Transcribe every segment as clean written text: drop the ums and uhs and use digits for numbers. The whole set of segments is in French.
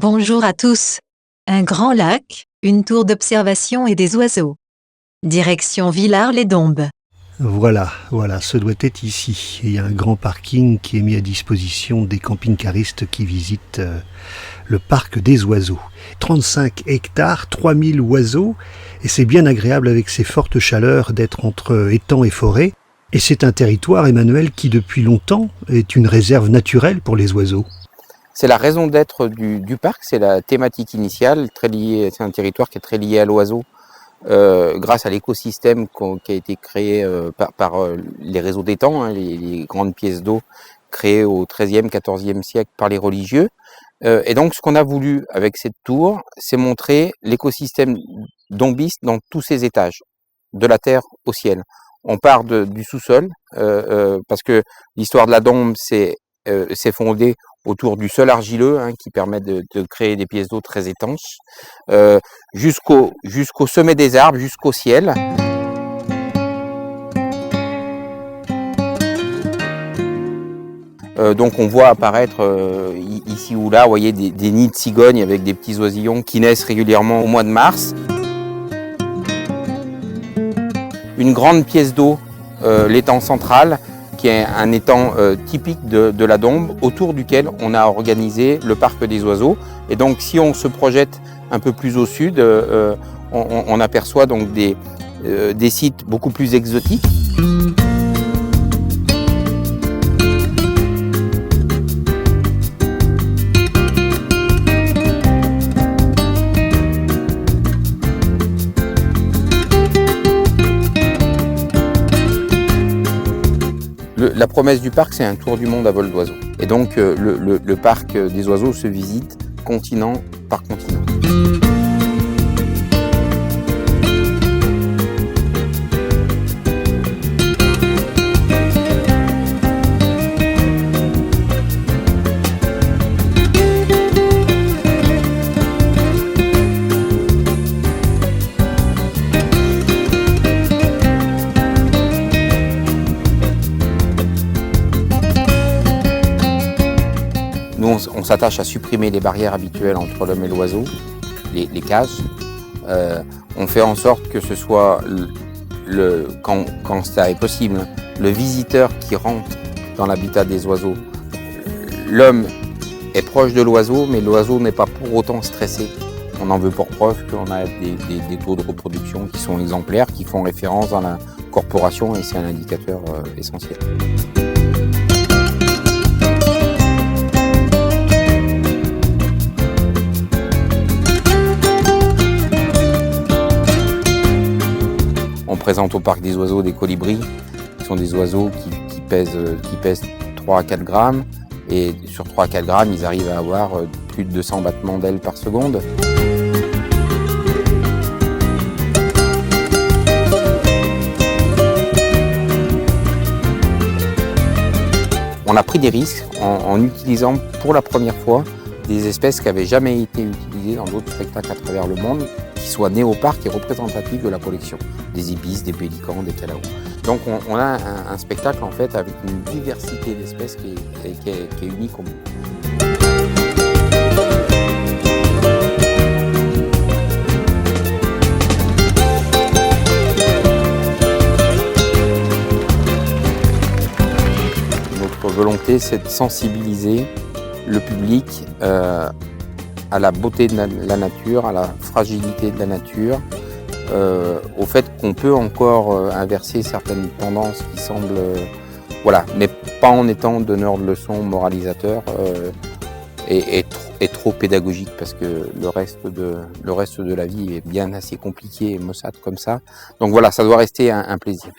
Bonjour à tous. Un grand lac, une tour d'observation et des oiseaux. Direction Villars-les-Dombes. Voilà, ce doit être ici. Et il y a un grand parking qui est mis à disposition des camping-caristes qui visitent le parc des oiseaux. 35 hectares, 3000 oiseaux, et c'est bien agréable avec ces fortes chaleurs d'être entre étangs et forêts. Et c'est un territoire, Emmanuel, qui depuis longtemps est une réserve naturelle pour les oiseaux. C'est la raison d'être du parc, c'est la thématique initiale, très liée, c'est un territoire qui est très lié à l'oiseau, grâce à l'écosystème qui a été créé par les réseaux d'étangs, les grandes pièces d'eau créées au XIIIe, XIVe siècle par les religieux. Et donc ce qu'on a voulu avec cette tour, c'est montrer l'écosystème dombiste dans tous ses étages, de la terre au ciel. On part du sous-sol, parce que l'histoire de la Dombe s'est fondée autour du sol argileux, qui permet de créer des pièces d'eau très étanches, jusqu'au sommet des arbres, jusqu'au ciel. Donc on voit apparaître ici ou là, vous voyez, des nids de cigognes avec des petits oisillons qui naissent régulièrement au mois de mars. Une grande pièce d'eau, l'étang central, qui est un étang typique de la Dombe, autour duquel on a organisé le parc des oiseaux. Et donc si on se projette un peu plus au sud, on aperçoit donc des sites beaucoup plus exotiques. La promesse du parc, c'est un tour du monde à vol d'oiseau. Et donc, le parc des oiseaux se visite continent par continent. Nous, on s'attache à supprimer les barrières habituelles entre l'homme et l'oiseau, les cages. On fait en sorte que ce soit, quand ça est possible, le visiteur qui rentre dans l'habitat des oiseaux. L'homme est proche de l'oiseau, mais l'oiseau n'est pas pour autant stressé. On en veut pour preuve qu'on a des taux de reproduction qui sont exemplaires, qui font référence à la corporation, et c'est un indicateur essentiel. On présente au parc des oiseaux des colibris, qui sont des oiseaux qui pèsent 3 à 4 grammes. Et sur 3 à 4 grammes, ils arrivent à avoir plus de 200 battements d'ailes par seconde. On a pris des risques en utilisant pour la première fois des espèces qui n'avaient jamais été utilisées dans d'autres spectacles à travers le monde, qui soient nées au parc et représentatives de la collection. Des ibis, des pélicans, des calaos. Donc on a un spectacle en fait avec une diversité d'espèces qui est unique au monde. Notre volonté, c'est de sensibiliser le public à la beauté de la nature, à la fragilité de la nature, au fait qu'on peut encore inverser certaines tendances qui semblent, mais pas en étant donneur de leçons, moralisateur et trop pédagogique, parce que le reste de la vie est bien assez compliqué et maussade comme ça. Donc voilà, ça doit rester un plaisir.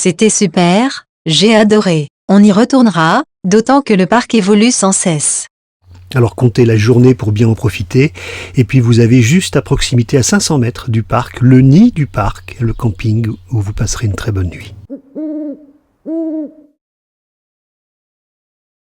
C'était super, j'ai adoré. On y retournera, d'autant que le parc évolue sans cesse. Alors comptez la journée pour bien en profiter. Et puis vous avez juste à proximité, à 500 mètres du parc, le nid du parc, le camping où vous passerez une très bonne nuit.